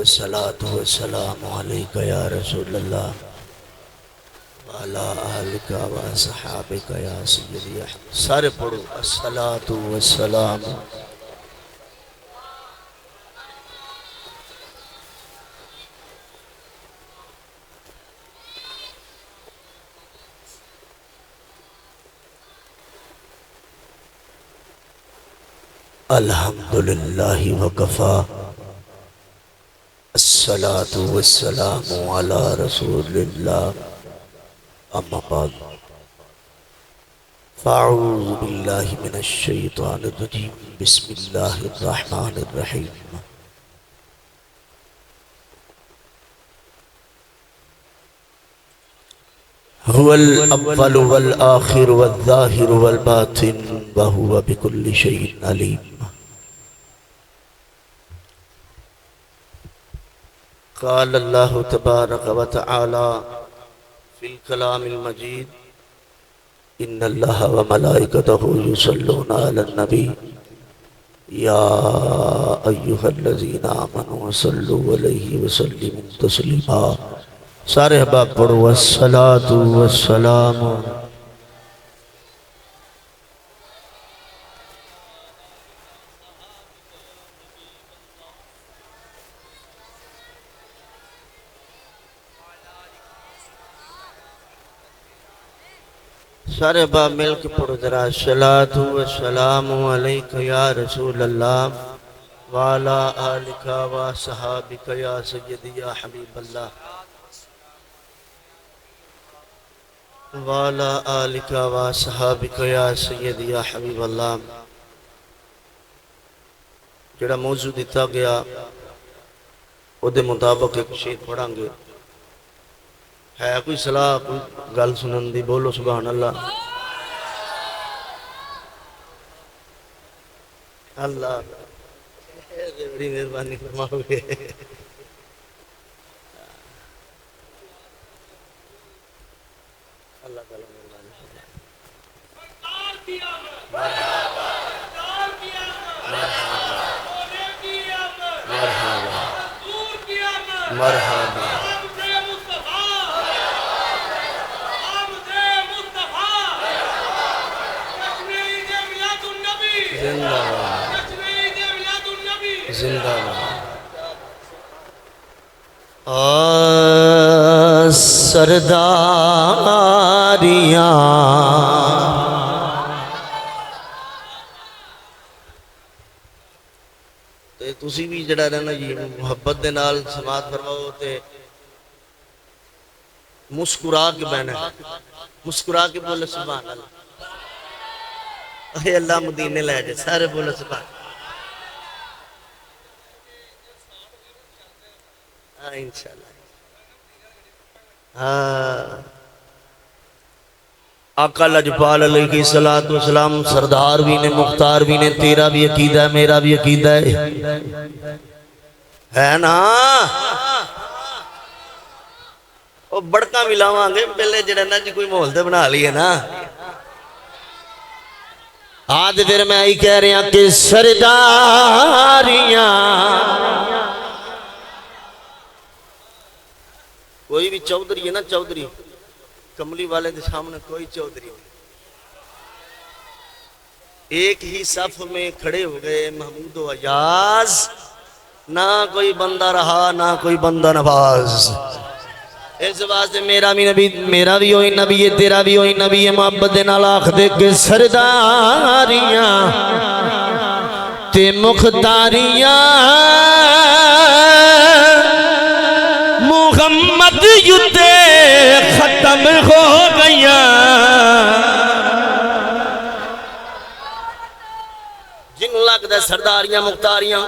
والصلاة والسلام عليك يا رسول الله وعلى آلك وصحابك يا سيدي أحمد. سارے پڑھو الصلاة والسلام. الحمدللہ وکفا الصلاة والسلام على رسول اللہ اما بعد فاعوذ باللہ من الشیطان الرجیم بسم اللہ الرحمن الرحیم. هو الأول والآخر والظاهر والباطن وهو بكل شيء عليم. قال الله تبارك وتعالى في الكلام المجيد إن الله وملائكته يصلون على النبي يا أيها الذين آمنوا صلوا عليه وسلموا تسليما. سارے احباب پڑھو والصلاة والسلام. سارے احباب مل کے پڑھو ذرا الصلاة والسلام علیک یا رسول اللہ وعلا آلک وصحابک یا سیدی یا حبیب اللہ وعلا آلک وصحابک یا سیدی یا حبیب اللہ. جڑا موضوع دیتا گیا او دے مطابق ایک شعر پڑھاں گے. ہے کوئی صلاح کوئی گل سنن دی؟ بولو سبحان اللہ. اللہ بڑی مہربانی فرماؤ گے. اللہ تعالیٰ مہربانی مرحبا مرحبا. زندہ زندہ سرداریاں تے تسی بھی جڑا رہنا جی محبت دے نال سماعت فرماؤ تے مسکرا کے بہنا مسکرا کے بولے سبحان اللہ. اے اللہ مدینے لے جائے. سارے بولے سبحان اللہ. انشاءاللہ آقا لجپال علیہ الصلوۃ والسلام سردار بھی نے مختار بھی نے. تیرا بھی عقیدہ ہے میرا بھی عقیدہ ہے نا. وہ بڑکا ملاواں گے پہلے جڑا نا جی کوئی ماحول تے بنا لیے نا. آج پھر میں ہی کہہ رہا کہ سرداریاں کوئی بھی چودھری ہے نا چودھری کملی والے دے سامنے کوئی چودھری نہیں. ایک ہی صف میں کھڑے ہو گئے محمود و ایاز. نہ کوئی بندہ رہا نہ کوئی بندہ نواز. اس واسطے میرا بھی ہوئی نبی ہے تیرا بھی ہوئی نبی ہے. محبت دے نال آکھ دے کہ سرداریاں تے مختاریاں محمد یتے ختم ہو گئیاں. جن لگتا سرداریاں مختاریاں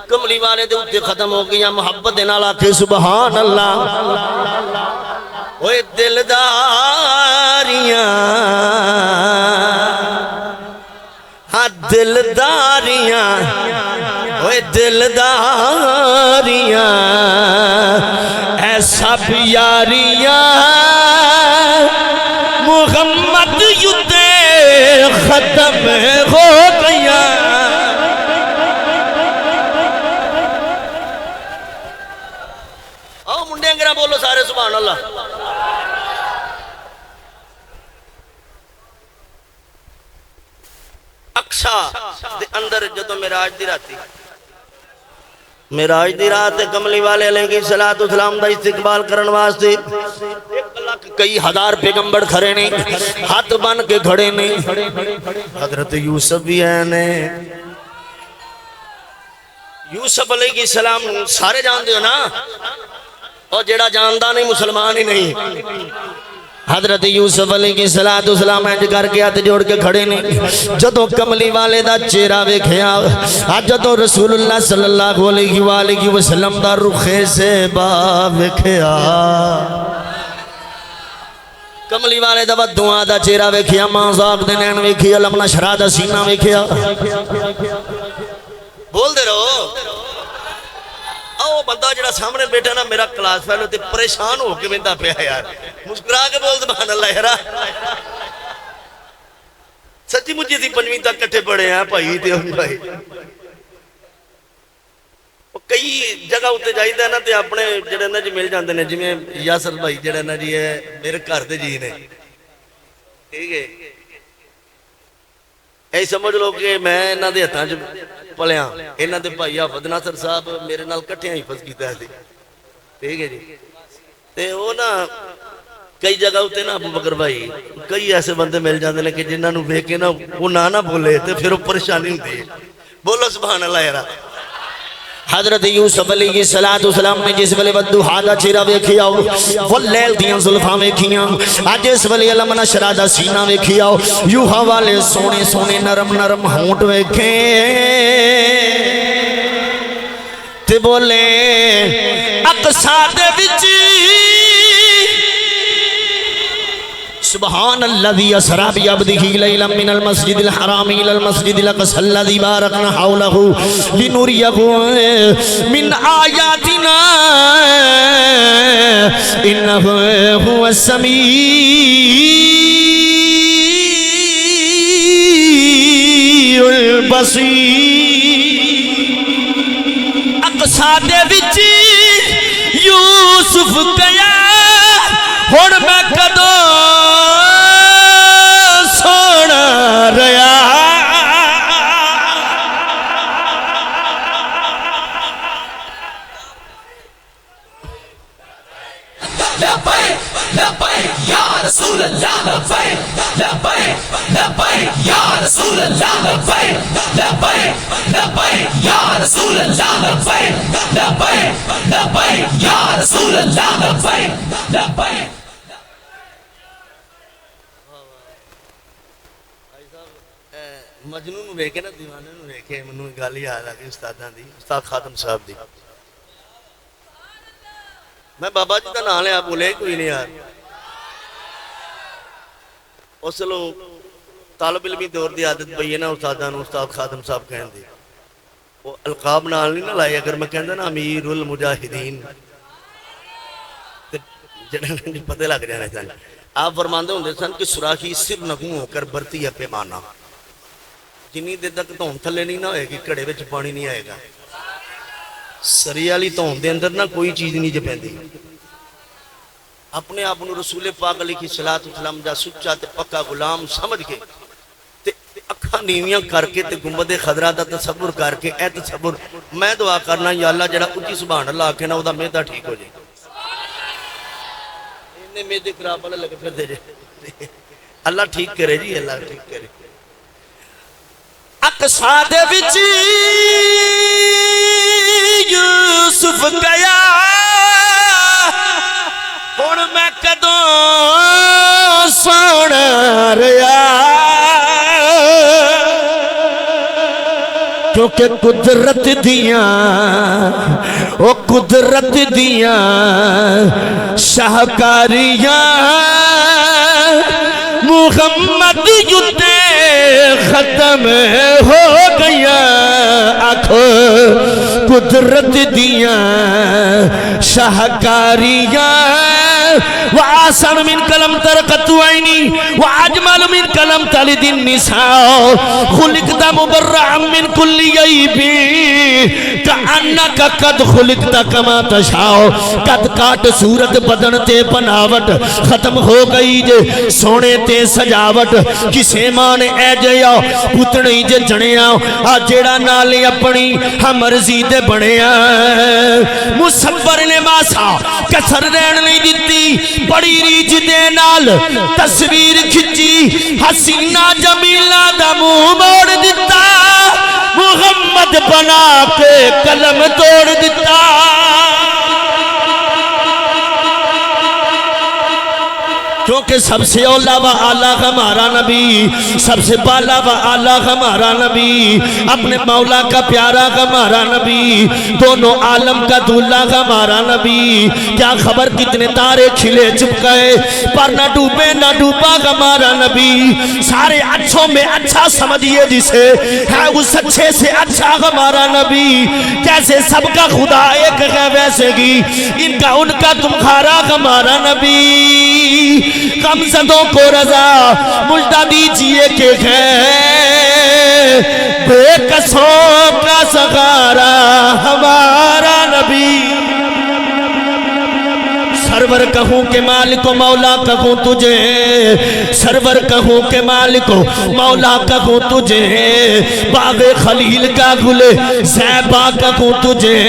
کملی والے دے اتے ختم ہو گئیاں. محبت دے نال آکھے سبحان اللہ. اوے دلداریاں ہاں دلداریاں اوے دلداریاں اے سب یاریاں محمد یتے ختم ہو گئیاں. منڈے انگرہ بولو سارے سبحان اللہ. اقصا دے اندر جدو معراج دی راتی معراج دی رات کملی والے علیہ السلام دا استقبال کرن واسطے 1,00,000 کئی ہزار پیغمبر کھڑے نے ہاتھ بن کے کھڑے نے حضرت یوسف بھی ہیں یوسف علیہ السلام سارے جان دے ہو نا اور جیڑا جاندہ نہیں مسلمان ہی نہیں حضرت یوسف علیہ السلام اینج کر کے ہاتھ جوڑ کے کھڑے نے جدو کملی والے دا چہرہ ویکھیا جدو رسول اللہ صلی اللہ علیہ وآلہ وسلم دا رخے سے با ویکھیا کملی والے دا دعا دا چہرہ ویکھیا ماں زاق دے نین ویکھیا لم نشرح دا سینہ ویکھیا بول دے رہو او بندہ جڑا سامنے بیٹھا نا میرا کلاس فیلو تے پریشان ہو کے مندہ پہ ہے یار مسکرا کے بول سبحان اللہ یارا سچی مجھے تھی 5ویں تک کٹھے پڑے ہیں بھائی تے ہم بھائی کئی جگہ ہوتے جائیدہ ہے نا تے اپنے جڑے نا جی مل جاندے نے جی میں یاسر بھائی جڑے نا جی ہے میرے گھر دے جی نے ٹھیک ہے ایسے سمجھ لو کہ میں نہ دے ہتھاں جو پلیاں انہاں دے بھائی حافظ ناصر صاحب میرے نال کٹھیاں حفظ کیتا ہے ٹھیک ہے جی تے وہ نا کئی جگہ ہوتے نا ابو بکر بھائی کئی ایسے بندے مل جاندے نے کہ جنہاں نو ویکھ کے نا وہ نہ بولے تے پھر وہ پریشانی ہوتی ہے بولو سبحان اللہ یارا حضرت یوسف علیہ السلام نے جس ویلے ودوحا دا چہرہ ویکھیا واللیل دیاں زلفاں ویکھیاں اج اس ویلے علم نشرح دا سینہ ویکھیا یوہا والے سونے سونے نرم نرم ہونٹ ویکھے تے بولے اقصا دے وچ سبحان الذي اسرى بعبده ليلا من المسجد الحرام الى المسجد الاقصى الذي باركنا حوله لنريه من آياتنا انه هو السميع البصير اقصا دے وچ یوسف گیا ہن میں کدوں ریا لبیک لبیک یا رسول اللہ لبیک لبیک لبیک یا رسول اللہ لبیک لبیک لبیک یا رسول اللہ لبیک لبیک لبیک یا رسول اللہ لبیک لبیک مجنون نو ویکھے نا دیوانے نو ویکھے منوں گل یاد آ گئی استاداں دی استاد خادم صاحب دی میں بابا جی دا نام لیا بولے کوئی نہیں یار اس لو طالب علمی دور دی عادت پئی ہے نا استاداں نو استاد خادم صاحب کہن دی وہ القاب نال نہیں نہ لائے اگر میں کہندا نا امیر المجاہدین تے جڑے پتہ لگ جانے سن آپ فرماندے ہوندے سن کہ سوراخی سر نگوں ہو کر برتی ہے پیمانہ جنی دیر تک دھون تھلے نہیں نہ ہوئے گی کڑے وچ پانی نہیں آئے گا سری والی دھون دے اندر نہ کوئی چیز نہیں جپیندی اپنے آپ نو رسول پاک علیہ السلام دا سچا تے پکا غلام سمجھ کے تے اکھاں نیویاں کر کے تے گنبد خضرا دا تصور کر کے اے تصور میں دعا کرنا یا اللہ جڑا اونچی سبحان اللہ آکھے نا او دا معدہ ٹھیک ہو جائے انہیں معدے خراب والا لگے پھر دے جائے اللہ ٹھیک کرے جی اللہ ٹھیک کرے اقصا دے وچ یوسف گیا ہن میں کدوں سونا ریا کیونکہ قدرت دیاں او قدرت دیاں شاہکاریاں محمد یوتے ختم ہو گیا آنکھو قدرت دیاں شاہکاریاں وآسن من کلم ترقت عینی وعجمل من کلم تلد النساء خلقت مبرعا من کل عیب کأنک کا قد خلقت کما تشاء، قد کاٹ صورت بدن تے بناوٹ، ختم ہو گئی جے سونے تے سجاوٹ، کسے ماں اے جیا پتنی جے جنیا آ جیڑا نالے اپنی ہم مرضی دے بنیا، مصور نے ماسا کسر رہن نہیں دیتی، بڑی ریج دے نال تصویر کھچی، حسینہ جمیلہ دا منہ موڑ دیتا، محمد بنا کے قلم توڑ دیتا۔ کیونکہ سب سے اولا و اعلیٰ ہمارا نبی، سب سے بالا و اعلیٰ ہمارا نبی، اپنے مولا کا پیارا ہمارا نبی، دونوں عالم کا دولہ ہمارا نبی، کیا خبر کتنے تارے کھلے چپ گئے پر نہ ڈوبے نہ ڈوبا ہمارا نبی، سارے اچھوں میں اچھا سمجھئے جسے ہے اس اچھے سے اچھا ہمارا نبی، جیسے سب کا خدا ایک ہے ویسے گی ان کا ان کا تمہارا ہمارا نبی، غمزدوں کو رضا مجدہ دیجئے کہ ہے بے کسوں کا سغارا ہمارا نبی، سرور کہوں کہ مالک و مولا کہوں تجھے، سرور کہوں کہ مالک و مولا کہوں تجھے، باغ خلیل کا گل زیبا کہوں تجھے،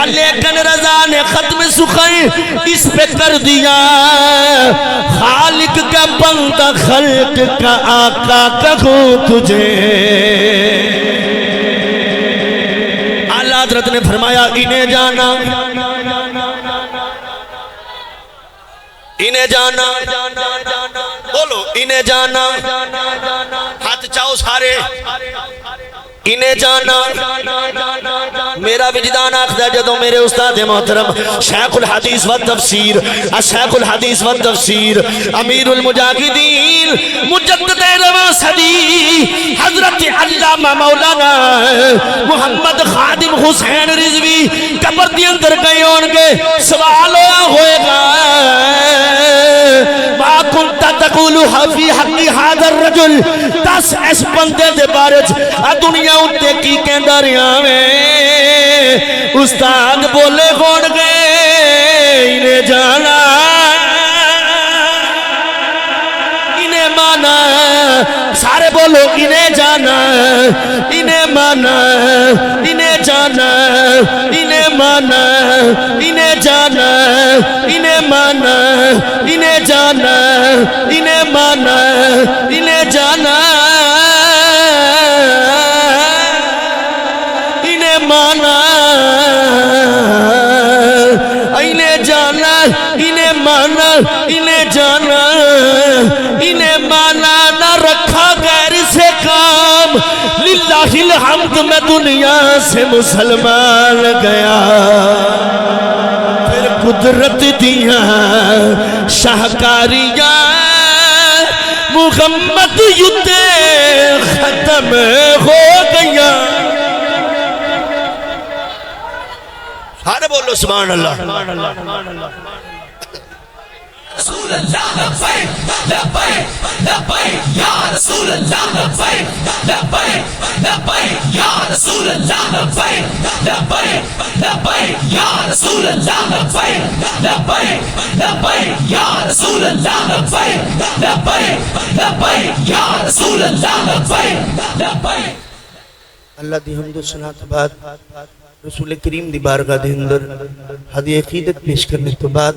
لیکن رضا نے ختم سخن اس پہ کر دیا، خالق کا بندہ خلق کا آقا کہوں تجھے۔ اعلیٰ حضرت نے فرمایا انہیں جانا، انہیں جانا، بولو انہیں جانا، ہاتھ چاہو سارے، انہیں جانا، میرا وجدان آخدہ جدو میرے استاد محترم شیخ الحدیث و تفسیر شیخ الحدیث و تفسیر امیر المجاہدین مجدد رواں صدی حضرت علامہ مولانا محمد خادم حسین رضوی قبر دی اندر گئے ہونگے، سوال ہوئے گا ما کنت تقولو فی حقی حاضر الرجل، دس اس بندے دے بارج دنیا اتے کی کہندہ رہا میں، استاد بولے کون گئے انہیں جانا، انہیں مانا، سارے بولو انہیں جانا، انہیں مانا، انہیں جانا، انہیں مانا، انہیں جانا، انہیں مانا، انہیں جانا، انہیں مانا، انہیں جانا، انہیں مانا، انہیں جانا، انہیں مانا، انہیں جانا، انہیں مانا نہ رکھا غیر سے کام، للہ الحمد میں دنیا سے مسلمان گیا، پھر قدرت دیا شاہکاریاں محمد یتے ختم ہو گیا۔ سارے بولو سبحان اللہ۔ رسول اللہ لبیک لبیک لبیک یا رسول اللہ لبیک لبیک لبیک یا رسول اللہ لبیک لبیک لبیک یا رسول اللہ لبیک لبیک لبیک یا رسول اللہ لبیک لبیک لبیک یا رسول اللہ لبیک لبیک۔ اللہ دی حمد و ثنا تو بعد رسول کریم دی بارگاہ دے اندر ہدیہ عقیدت پیش کرنے تو بعد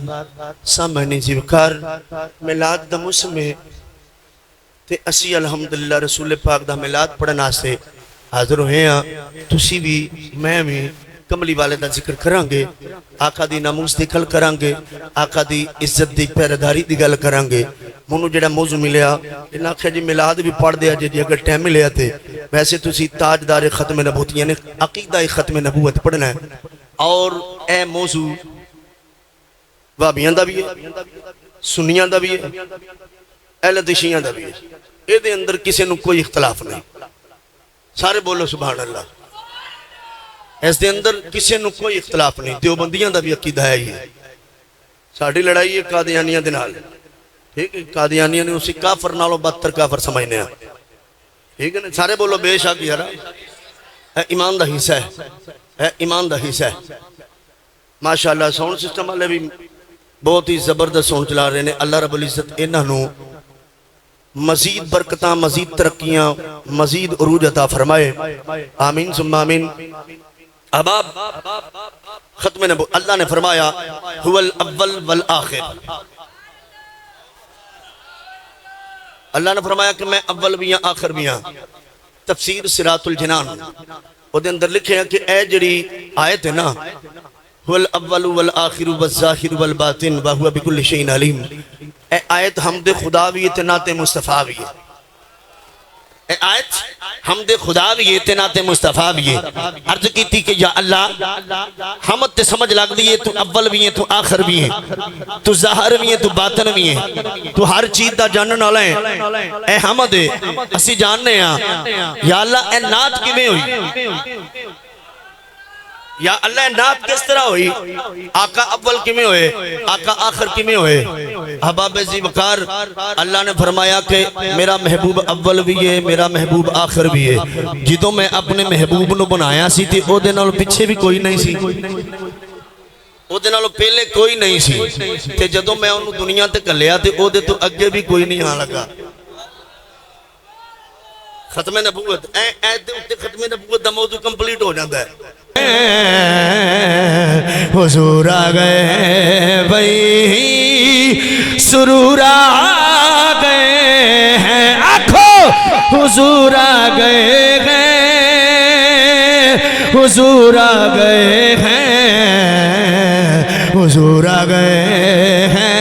سامعین زیوکار میلاد دا موسم ہے تے اسی الحمدللہ رسول پاک دا میلاد پڑھنا سے حاضر ہوئے ہیں، تسی بھی میں بھی کملی والے دا ذکر کرانگے، آقا دی ناموس دی گل کرانگے، آقا دی عزت دی پیرداری دی گل کرانگے۔ منو جڑا موضوع ملیا انہاں کہ جی میلاد بھی پڑھ دیا جی اگر ٹائم ملیا تھے، ویسے تسی تاجدار ختم نبوت یعنی عقیدہ ختم نبوت پڑھنا ہے، اور اے موضوع وابیاں دا بھی ہے، سنیاں دا بھی ہے، اہل دشیاں دا بھی ہے، اے دے اندر کسی نو کوئی اختلاف نہیں، سارے بولو سبحان اللہ۔ اس دے اندر کسی نو کوئی اختلاف نہیں، دیوبندیاں دا بھی عقیدہ ہے یہ، ساڑھی لڑائی ہے قادیانیاں دے نال، ٹھیک ہے، قادیانیاں نے اسی کافر نالوں بدتر کافر سمجھنے ہیں، ٹھیک ہے نا، سارے بولو بے شک یارا ایمان دا حصہ ہے، ایمان دا حصہ ہے ماشاءاللہ ساؤنڈ سسٹم والے بھی بہت ہی زبردست ساؤنڈ چلا رہے ہیں اللہ رب العزت انہاں نو مزید برکتاں مزید ترقیاں مزید عروج عطا فرمائے آمین ثم آمین احباب ختم نبو اللہ نے فرمایا هو الاول والآخر اللہ نے فرمایا کہ میں اول بھی ہاں آخر بھی ہاں تفسیر صراط الجنان وہ دے اندر لکھے ہیں کہ اے جڑی آیت ہے نا هو الاول والآخر والظاہر والباطن وہو بکل شیء علیم اے آیت حمد خدا بھی اتنات مصطفیٰ بھی ہے اے آیت حمد خدا بھی اتنات مصطفیٰ بھی ہے عرض کی تھی کہ یا اللہ حمد تے سمجھ لگ دیئے تو اول بھی ہیں تو آخر بھی ہیں تو ظاہر بھی ہیں تو باطن بھی ہیں تو ہر چیز دا جانن والا ہے اے حمد اسی جاننے ہیں یا اللہ اے نات کی میں ہوئی یا اللہ نات کس طرح ہوئی آقا اول کی میں ہوئے آقا آخر کی میں ہوئے احباب ذی وقار اللہ نے فرمایا کہ میرا محبوب اول بھی ہے میرا محبوب آخر بھی ہے جدوں میں اپنے محبوب نو بنایا سی تھی او دے نال پیچھے بھی کوئی نہیں سی او دے نال پہلے کوئی نہیں سی تے جدوں میں انہوں دنیا تے کلیا تے او دے تو اگے بھی کوئی نہیں آ لگا ختم نبوت ختم نبوت دا موضوع کمپلیٹ ہو جاتا ہے حضور آ گئے بھئی سرور آ گئے ہیں آنکھو حضور آ گئے حضور آ گئے ہیں حضور آ گئے ہیں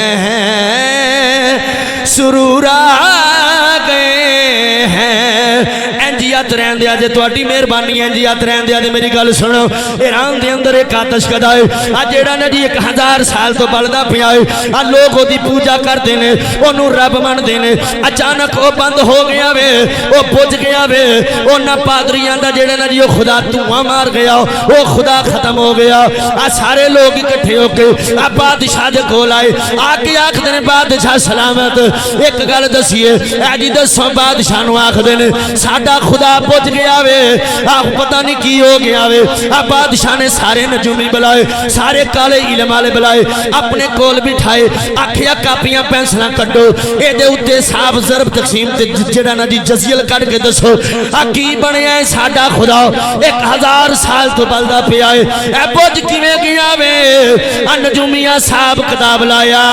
سرور آ گئے ہیں انجیات رہن دیا جے توڑی مہربانی انجیات رہن دیا جے میری گل سنو ایران دے اندر ایک آتش کدا ہے آج جیڑا نا جی 1000 سال تو بلدہ پیا ہے آج لوگ ہو دی پوجا کر دینے انہوں رب من دینے اچانک وہ بند ہو گیا وے وہ بجھ گیا وے وہ نا پادریاں دا جیڑا نا جی وہ خدا تواں مار گیا وہ خدا ختم ہو گیا آج سارے لوگ اکٹھے ہو کے آج بادشاہ دے کھول آئے آکے آکھ دینے بادشاہ سلامت ایک گل دسیے آجی دسوں بادشاہ نو آکھ دینے ساڑھا خدا پوچھ گیا وے آپ پتہ نہیں کی ہو گیا وے آپ بادشاہ نے سارے نجومی بلائے سارے کالے علم والے بلائے اپنے کول بٹھائے آکھیا کاپیاں پینسلاں کٹو اے دے اتے صاف ضرب تقسیم تے جڑا نا جی جزیل کٹ کے دسو کی بنے آئے ساڑھا خدا 1000 سال تو بلدہ پہ آئے اے پوچھ کیویں گیا وے نجومیاں صاحب کتاب لایا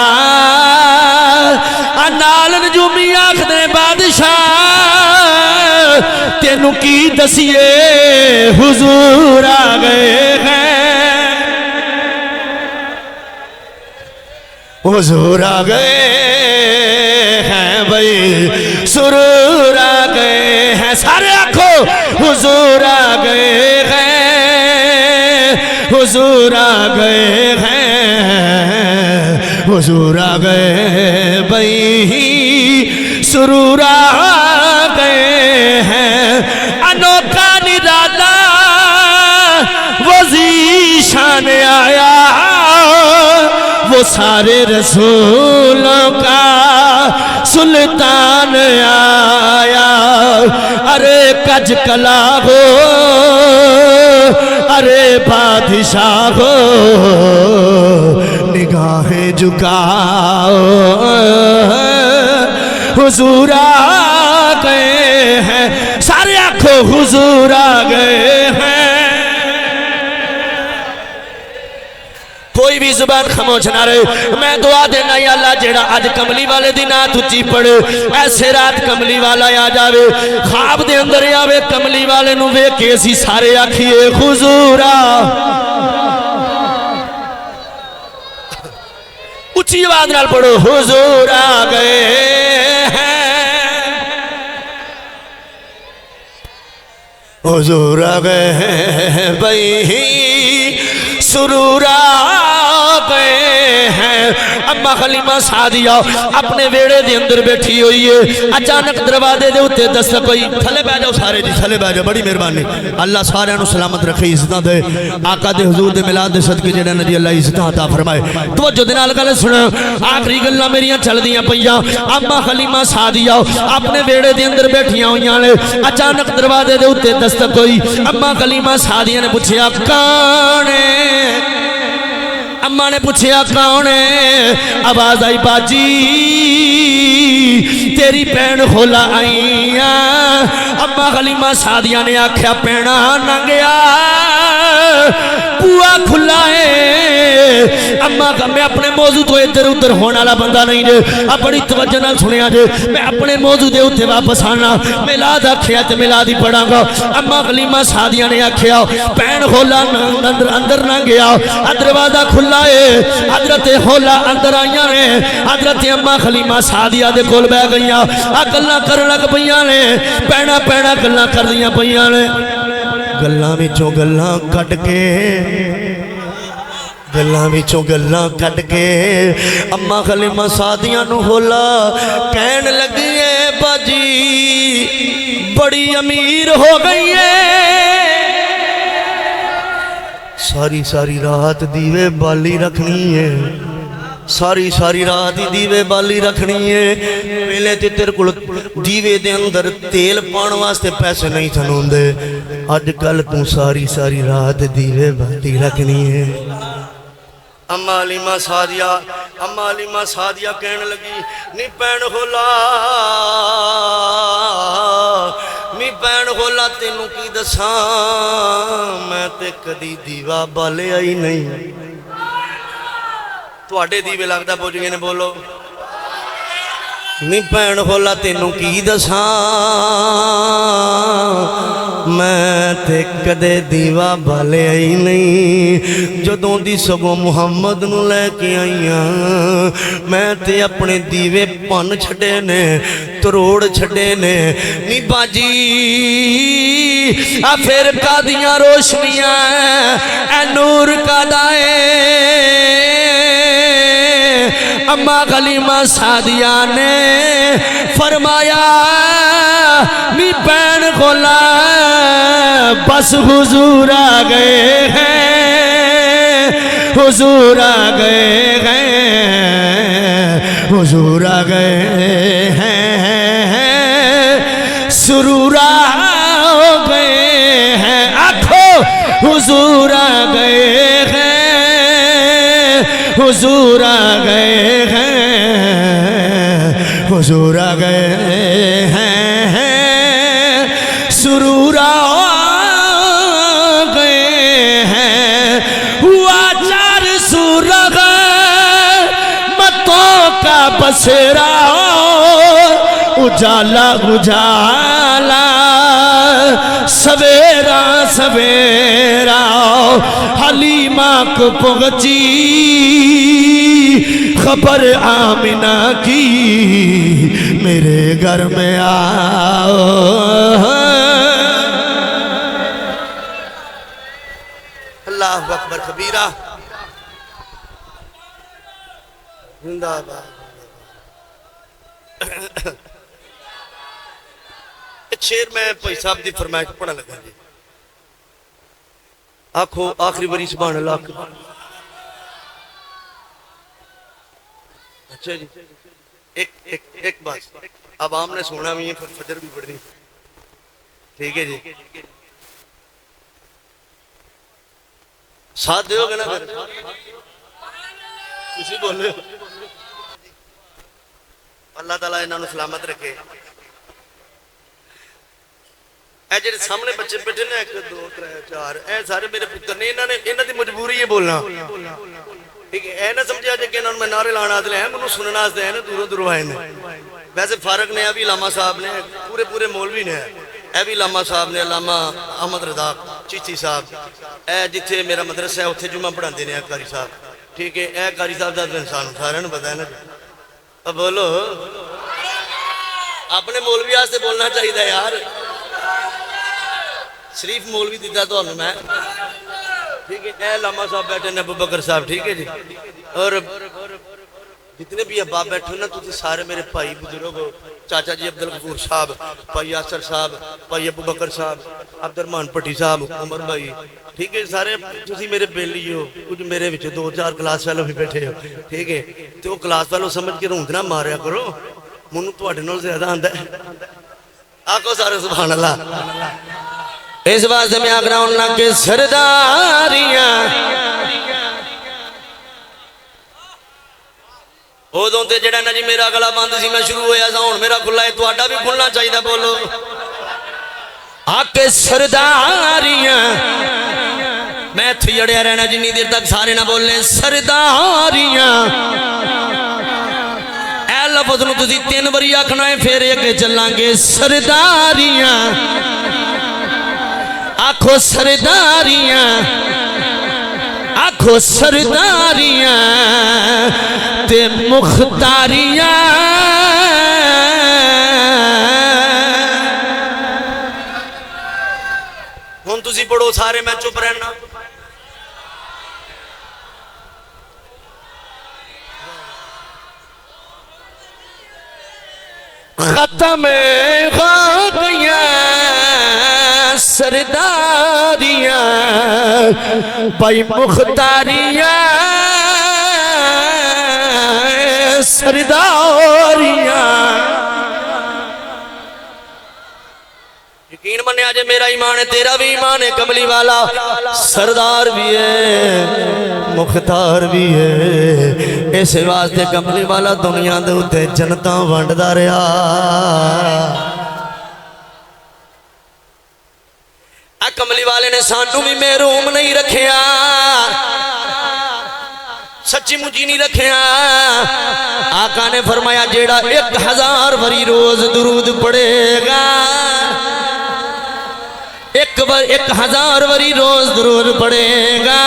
نال نجومی آکھ دے بادشاہ تینوں کی دسیے حضور آ گئے ہیں حضور آ گئے ہیں بھئی سرور آ گئے ہیں سارے آنکھو حضور آ گئے ہیں حضور آ گئے ہیں حضور آ گئے بھئی سرور آ گئے ہیں انوکھا نرالا وزیشان آیا وہ سارے رسولوں کا سلطان آیا ارے کج کلا ہو ارے بادشاہ ہو نگاہیں جھکاؤ حضور آ گئے ہیں سارے آنکھوں حضور آ گئے ہیں کوئی بھی زبان خاموش نہ رہے میں دعا دینا یا اللہ جیڑا آج کملی والے دن آت اچھی پڑے ایسے رات کملی والا آ جاوے خواب دے اندر آوے کملی والے نو وے کیسی سارے آکھیے حضور آ اچھی آواز نال پڑھو حضور آ گئے ہیں حضور آ گئے ہیں بھئی سرور آ گئے ہیں اما حلیمہ سعدیہ اپنے ویڑے دے اندر بیٹھی ہوئی ہے اچانک دروازے دے اوتے دستک ہوئی تھلے بیٹھ جاؤ سارے جی تھلے بیٹھ جاؤ بڑی مہربانی اللہ سارے نو سلامت رکھے عزتاں دے آقا دے حضور دے میلاد دے صدقے جڑے نبی اللہ عزتاں عطا فرمائے توجہ دے نال گل سن آخری گلاں میریاں چل دیاں پیاں اما حلیمہ سعدیہ اپنے ویڑے دے اندر بیٹھیاں ہویاں نے اچانک دروازے دے اوتے دستک ہوئی اما حلیمہ سعدیہ نے پوچھیا کون ہے اما نے پوچھیا کون ہے آواز آئی باجی تیری پین کھولا آئیاں اما حلیمہ سعدیہ نے آکھیا پینا ننگیا بوا کھلا ہے اما کا میں اپنے موضوع تو ادھر ادھر ہونے والا بندہ نہیں جے اپنی توجہ نال سنیا جے میں اپنے موضوع دے اوتے واپس آنا میلاد آکھیا تے میلاد ہی پڑھاں گا اما حلیمہ سعدیہ نے آکھیا پین کھولا اندر نہ گیا دروازہ کھلا ہے حضرت خولا اندر آئیاں نے حضرت اما حلیمہ سعدیہ دے کول بیٹھ گئیاں گلاں کرن لگ پیاں نے پینا پینا گلاں کر دیاں پیاں نے گلاں وچوں گلاں کٹ کے گلاں وچوں گلاں کٹ کے اما حلیمہ سعدیہ نو ہولا کہن لگی ہے باجی بڑی امیر ہو گئی ہے ساری ساری رات دیوے بالی رکھنی ہے ساری رات دیوے بالی رکھنی ہے پہلے تے تیرے کول دیوے دے اندر تیل پان واسطے پیسے نہیں تھنون دے آج کل تو ساری رات دیوے بالی رکھنی ہے اما حلیمہ سعدیہ کہنے لگی نی پین ہولا تینوں کی دساں میں تے کدی دیوا بالے آئی نہیں تو آٹے دیوے لگتا پوچھ گئے نے بولو نی پین ہولا تینوں کی دساں میں تے کدے دیوا بالے آئی نہیں جدوں دی سگوں محمد نو لے کے آئیاں میں تے اپنے دیوے پن چھڑے نے تروڑ چھڑے نے نی باجی پھر کا دیاں روشنیاں اے نور کا دائے اما حلیمہ سعدیہ نے فرمایا نی پین کھولا بس حضور آ گئے ہیں حضور آ گئے ہیں حضور آ گئے ہیں سرور آ گئے ہیں آنکھو حضور آ گئے ہیں حضور آ گئے ہیں حضور آ گئے ہیں سرور آ گئے ہیں ہوا چار سورغ متوں کا بسیرا اجالا اجالا سویرا سویرا حلیمہ کو پہنچی خبر آمنہ کی میرے گھر میں آؤ اللہ اکبر کبیرہ زندہ باد شیر میں پائی صاحب دی فرمائش پڑھا لگا جی آنکھو آخری بری سبحان اللہ اچھا جی ایک بات اب عام نے سونا بھی ہے فجر بھی پڑھنی ٹھیک ہے جی ساتھ دیو گے نا پھر کسی بولے اللہ تعالیٰ انہوں نے سلامت رکھے اے جڑے سامنے بچے بیٹھے نا 1 2 3 4 اے سارے میرے پتر نے انہاں دی مجبوری ہے بولنا ٹھیک ہے اے نہ سمجھا جے کہ انہاں میں نعرے لانا تے ہیں منوں سننا واسطے ہیں دوروں دوروں آئے نے ویسے فارغ نے ابھی علامہ صاحب نے پورے مولوی نے اے بھی علامہ صاحب نے علامہ احمد رضا چشتی صاحب اے جتھے میرا مدرسہ ہے اوتھے جمعہ پڑھاندے نے قاری صاحب ٹھیک ہے اے قاری صاحب دا انسان سارے نوں پتہ ہے نا اب بولو اپنے مولوی واسطے بولنا چاہیے یار شریف مولوی دیتا تو میں ٹھیک ہے، اے علامہ صاحب بیٹھے ہیں، ابو بکر صاحب، ٹھیک ہے جی، اور جتنے بھی احباب بیٹھے ہو نا، تجھے سارے میرے بھائی بزرگ ہو، چاچا جی عبدالغفور صاحب، بھائی یاسر صاحب، بھائی ابو بکر صاحب، عبدالرحمان پٹی صاحب، عمر بھائی، ٹھیک ہے، سارے تسی میرے بیلی ہو، کچھ میرے وچ دو چار کلاس فیلو بھی بیٹھے ہو، ٹھیک ہے، تو وہ کلاس فیلو سمجھ کے روند نہ ماریا کرو، منو تواڈے نال زیادہ آندا ہے، آکھو سارے سبحان اللہ۔ اس واسطے میں آکھنا ہوں کہ سرداریاں ادوں تے جڑا نا جی میرا گلا بند سی میں شروع ہویا سا ہن میرا کھلا ہے تہاڈا بھی کھلنا چاہیے بولو آ کے سرداریاں میں ایتھے جڑیا رہنا جنی دیر تک سارے نہ بولنے سرداریاں اے لفظ نو تسی 3 باری آکھنا ہے پھر اگے چلاں گے سرداریاں آکھو سرداریاں آکھو سرداریاں تے مختاریاں ہن تسی پڑھو سارے میں چپ رہنا ختم ہو گیا سرداریاں بھائی مختاریاں سرداریاں یقین منے آجے میرا ایمان ہے تیرا بھی ایمان ہے کملی والا سردار بھی ہے مختار بھی ہے اس واسطے کملی والا دنیا دے اتے جنتاں ونڈدا رہیا کملی والے نے سانو بھی محروم نہیں رکھیا سچی مجھی نہیں رکھیا آقا نے فرمایا جیڑا 1000 وری روز درود پڑے گا 1000 وری روز درود پڑے گا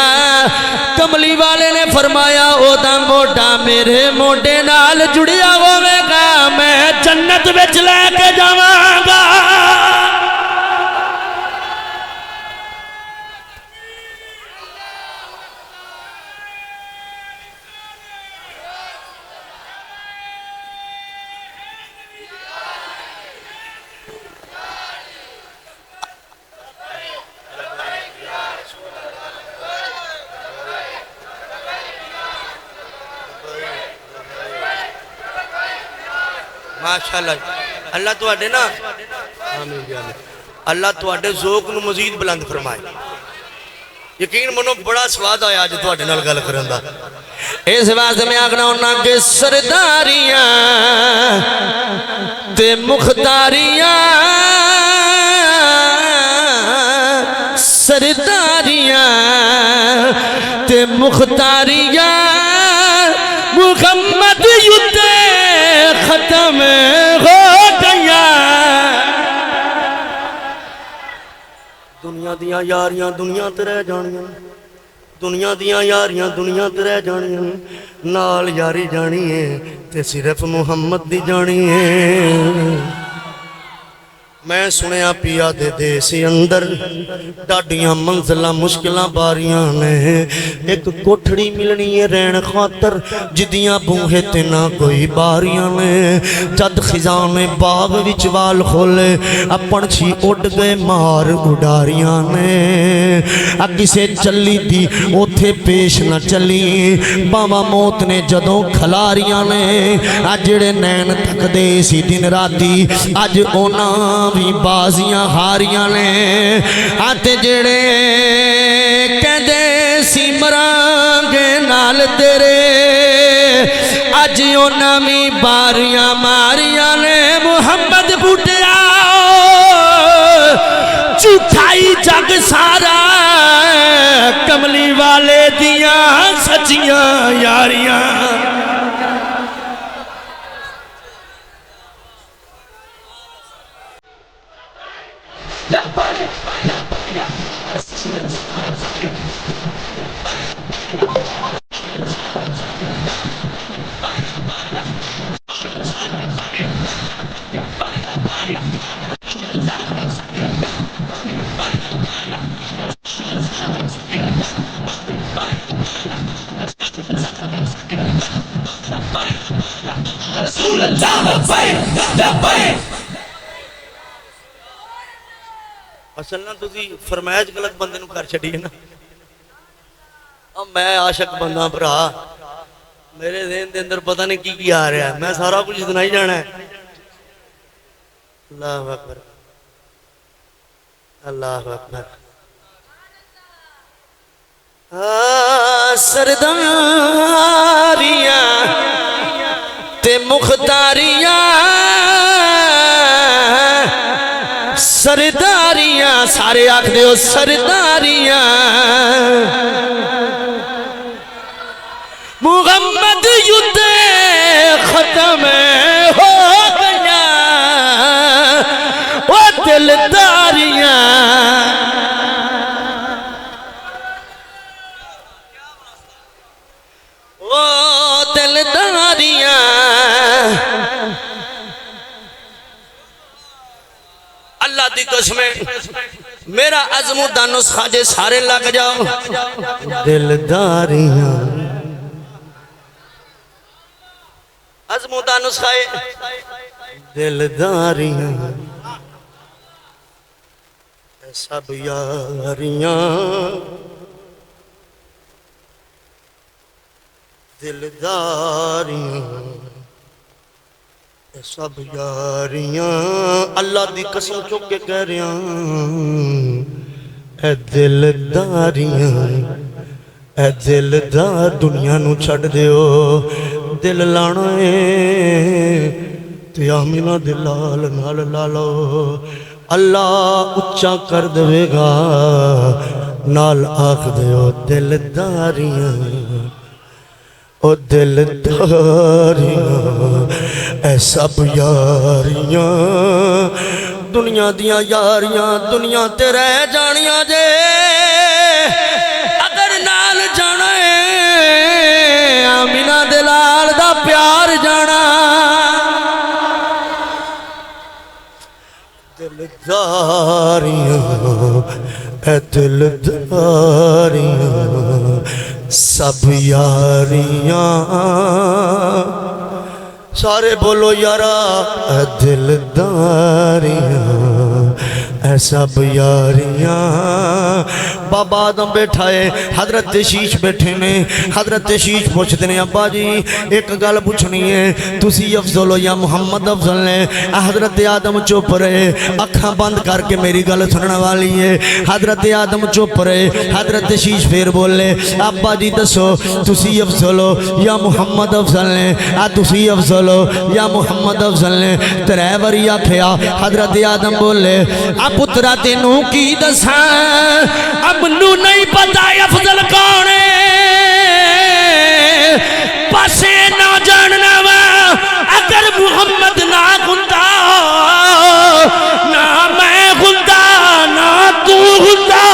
کملی والے نے فرمایا او دا موڈا میرے موڈے نال جڑیا ہوئے گا میں جنت وچ لے کے جاواں گا ماشاءاللہ اللہ تو آڈے نا آمین جی آمین اللہ تو آڈے ذوق نو مزید بلند فرمائے یقین منو بڑا سواد آیا آج تو آڈے نال گل کرن دا اس واسطے میں آگنا ہونا کہ سرداریاں تے مختاریاں سرداریاں تے مختاریاں محمد یتے ختم ہو گیا دنیا دیاں یاریاں دنیا تے رہ جانیاں دنیا دیاں یاریاں دنیا تے رہ جانیاں نال یاری جانی ہے تے صرف محمد دی جانی ہے میں سنیا پیا دے دیسی اندر ڈاڈیاں منزلہ مشکلہ باریاں نے ایک کوٹھڑی ملنی ہے رین خاطر جدیاں بوہے تے نہ کوئی باریاں نے جد خزان باغ وچوال کھولے اپن چھی اڑ گئے مار اڈاریاں نے کسے چلی دی اوتھے پیش نہ چلی بابا موت نے جدوں کھلاریاں نے جڑے نین تک دے سی دن راتی اج اونا بھی بازیاں ہاریاں نے آتے جڑے کہندے سی مرانگے نال تیرے اج اونا بھی باریاں ماریاں نے محمد بوٹیا جھوٹائی جگ سارا کملی والے دیاں سچیاں یاریاں اصل نا تسی فرمائش غلط بندے نو کر چھڑی ہے نا. اب میں عاشق بندہ بھرا, میرے ذہن دے اندر پتہ نہیں کی آ رہا ہے, میں سارا کچھ اتنا ہی جانا ہے. اللہ اکبر اللہ اکبر. سرداریاں تے مختاریاں, سرداریاں سارے آکھ دیو سرداریاں, محمد یدھ ختم ہو گیا وہ دلداریاں. وہ دلداریاں اللہ دی قسم میرا عزم و دانس خاجے سارے لگ جاؤ. دلداریاں عزم و دانس خائے دلداریاں, سب یاریاں دلداریاں, سب یاریاں اللہ دی قسم چک کے کہہ رہے ہیں اے دلداریاں, اے دلدار دنیا نو چھڑ دیو, دل لانا ہے تے آمینہ دلال نال لالو, اللہ اچھا کر دے گا نال آکھ دیو دلداریاں. او دلداریاں اے سب یاریاں, دنیا دیاں یاریاں دنیا تے رہ جانیاں جے, اگر نال جانا ہے آمینہ دلال دا پیار جانا. دلداریاں اے دلداریاں سب یاریاں, سارے بولو یارا اے دلداریاں اے سب یاریاں. بابا آدم بیٹھا ہے, حضرت شیش بیٹھے نے, حضرت شیش پوچھتے ہیں ابا جی ایک گل پوچھنی ہے, تسی افضل ہو یا محمد افضل نے؟ حضرت آدم چپ رہے, اکھاں بند کر کے میری گل سننے والی ہے. حضرت آدم چپ رہے, حضرت شیش پھر بولے ابا جی دسو تسی افضل ہو یا محمد افضل نے؟ تسی افضل ہو یا محمد افضل نے؟ ترے واری آکھیا. حضرت آدم بولے پترا تینوں کی دساں, اب نو نہیں پتا افضل کون ہے, پاسے نہ جاننا وا, اگر محمد نہ گندا نہ میں گندا نہ تو گندا.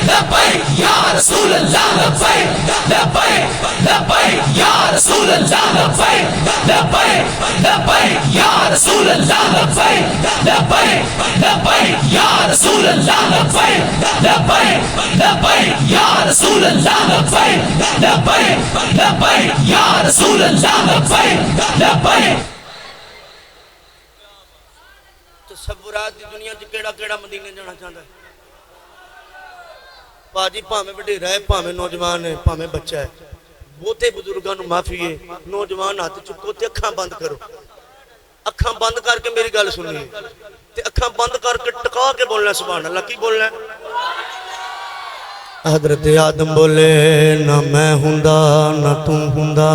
لبیک یا رسول اللہ لبیک لبیک لبیک یا رسول اللہ لبیک لبیک لبیک یا رسول اللہ لبیک لبیک لبیک یا رسول اللہ لبیک لبیک لبیک یا رسول اللہ لبیک لبیک لبیک یا رسول اللہ لبیک لبیک. تصورات دی دنیا چ کیڑا کیڑا مدینے جانا چاہتا ہے؟ باجی پاویں وڈیرا ہے, پاویں نوجوان ہے, پاویں بچہ ہے, بہتے بزرگاں نوں معافی ہے. نوجوان ہاتھ چکو تے اکھاں بند کرو, اکھاں بند کر کے میری گل سنی تے اکھاں بند کر کے ٹکا کے بولنا سبحان اللہ. کی بولنا ہے؟ حضرت آدم بولے نہ میں ہوندا نہ تم ہوندا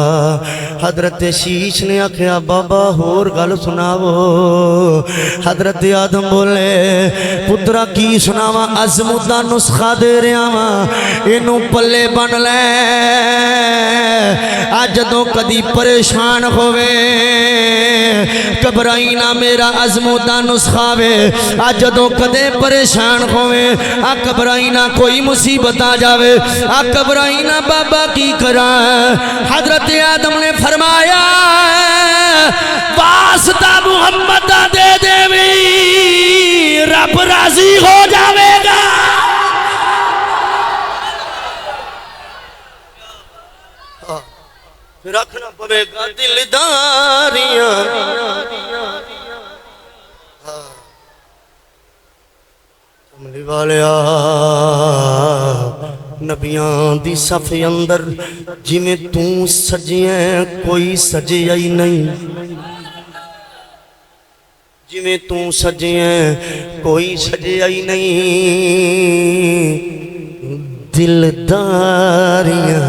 حضرت شیش نے آکھیا بابا ہور گل سناو حضرت آدم بولے پترا کی سناواں عظمت دا نسخہ دے رہا واں اینوں پلے بن لے اج جدوں کدی پریشان ہووے گھبرائی نہ میرا عظمت دا نسخہ وے اج جدوں کدے پریشان ہووے گھبرائی نہ کوئی مصیبت آ جاوے گھبرائی نہ بابا کی کراں حضرت آدم نے فرمایا واسطہ محمد دا دے دیویں رب راضی ہو جاوے گا رکھنا پوے گا دلداریاں کملی والیا نبیاں دی صف اندر جی میں تو سجیاں کوئی سجیا ہی نہیں جی میں تو سجیاں کوئی سجیا ہی نہیں دلداریاں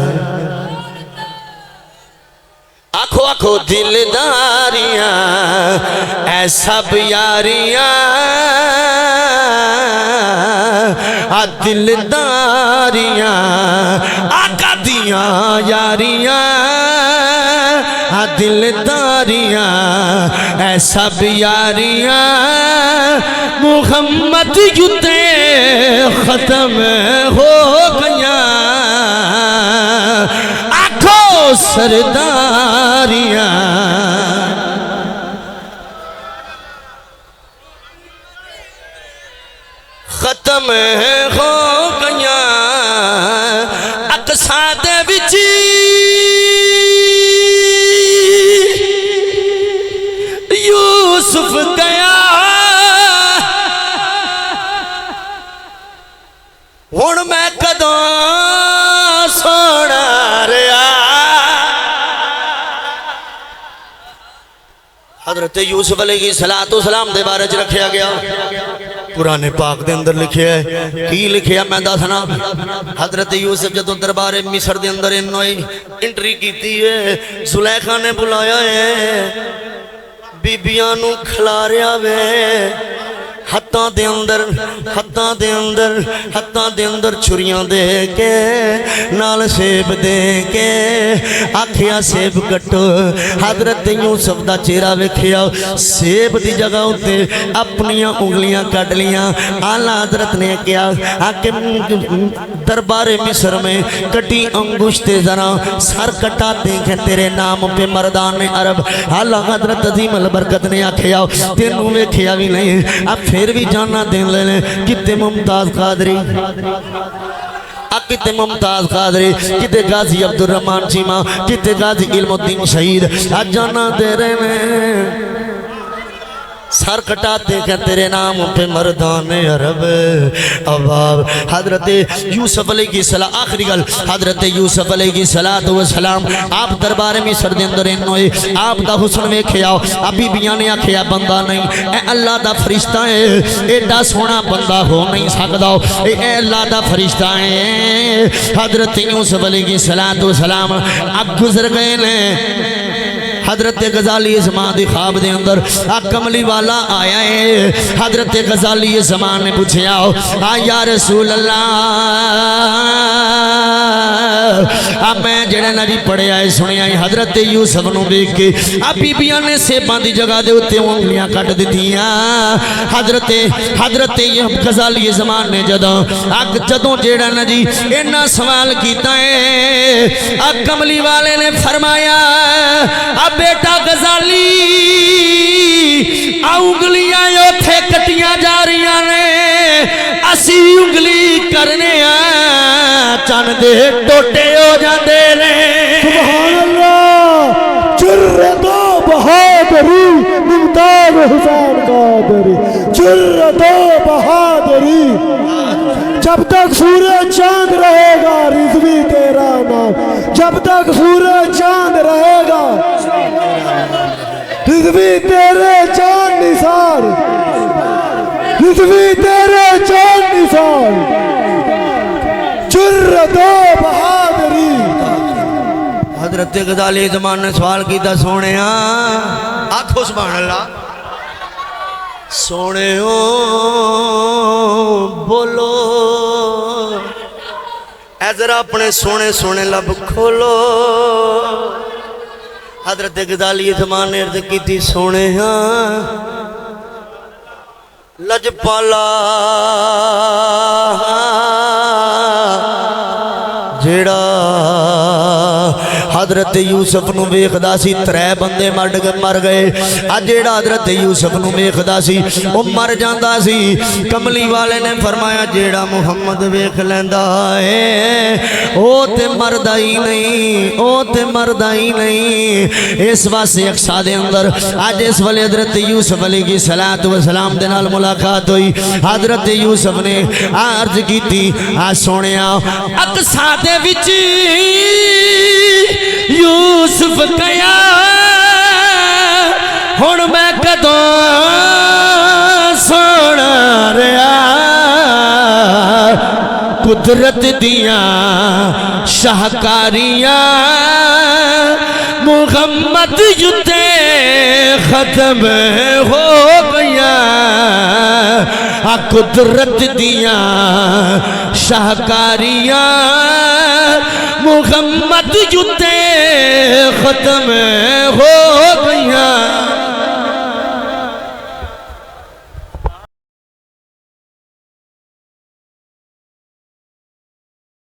آنکھو آنکھو دلداریاں اے سب یاریاں دلداریاں آقا دیاں یاریاں دلداریاں اے سب یاریاں محمد یوتے ختم ہو گیاں آنکھو سرداریاں ختم ہو گیاں اقصا دے وچ یوسف گیا ہن میں کدوں سونا رہا حضرت یوسف علیہ السلام دے بارے چ رکھیا گیا قرآن پاک دے اندر لکھیا ہے کی لکھیا میں دسنا حضرت یوسف جدوں دربار مصر دے اندر انٹری کیتی ہے زلیخا نے بلایا ہے بیبیاں نو کھلاریا وے ہتھاں دے اندر چھریاں دے کے نال سیب دے کے آکھیا سیب کٹو حضرت یوسف دا چہرہ ویکھیا سیب دی جگہ ہوتے اپنیاں انگلیاں کٹ لیاں اعلیٰ حضرت نے کیا کہ دربار مصر میں کٹی انگشت ذرا سر کٹا دیکھیں تیرے نام پہ مردان عرب اعلیٰ حضرت عظیم البرکت نے آکھیا تینوں ویکھیا بھی نہیں اب پھر بھی جانا دین لے لیں کتے ممتاز قادری کتے ممتاز قادری کتے غازی عبدالرحمن چیمہ کتے غازی علم الدین شہید جانا دے رہے ہیں سر کٹاتے کہ تیرے نام پہ مردان عرب اباب حضرت یوسف علیہ السلام آخری گل حضرت یوسف علیہ السلام آپ دربار مصر دے اندر انوئے آپ دا حسن میں کھیاؤ ابھی بیانے آکھیا بندہ نہیں اے اللہ دا فرشتہ ہے ایڈا سونا بندہ ہو نہیں سکتا اے اللہ دا فرشتہ ہے حضرت یوسف علیہ السلام اب گزر گئے نے حضرت غزالی زمان دی خواب دے اندر کملی والا آیا ہے حضرت غزالی زمان نے پوچھیا یا رسول اللہ اب میں جڑے نبی پڑھے آئے سنے آئے حضرت یوسف نو دیکھ کے ابھی بیاں نے سیبان دی جگہ دے ہوتے انگلیاں کٹ دیتیاں حضرت غزالی زمان نے جدوں جڑا نجی اینا سوال کیتا ہے کملی والے نے فرمایا اب بیٹا غزالی انگلیاں یو تھے کٹیاں جا رہیاں نے اسی انگلی کرنے چن دے ٹوٹے ہو جاندے نے سبحان اللہ جرت و بہادری ممتاز حسین قادری جرت و بہادری جب تک سورج چاند رہے گا رضوی تیرا نام جب تک سورج چاند رہے گا رضوی تیرے چاند نثار رضوی تیرے چاند نثار جرت و بہادری حضرت غزالی زمان نے سوال کیتا سونے آنکھو سبحان اللہ سونے بولو اے ذرا اپنے سونے سونے لب کھولو حضرت غزالی زمان نے عرض کی تھی سونے لجپالا جیڑا حضرت یوسف نو ویکھدا سی ترے بندے مر گئے اج جیڑا حضرت یوسف نو ویکھدا سی او مر جاندا سی کملی والے نے فرمایا جیڑا محمد ویکھ لیندا اے او تے مردا ہی نہیں او تے مردا ہی نہیں اس واسطے اقصا دے اندر اج اس ویلے حضرت یوسف علیہ الصلوۃ والسلام دے نال ملاقات ہوئی حضرت یوسف نے عرض کیتی سونیا اقصا دے وچ یوسف کیا ہن میں کدوں سونا رہا قدرت دیاں شاہکاریاں محمد یتے ختم ہو گیا قدرت دیاں شاہکاریاں محمد یتے ختم ہو گیا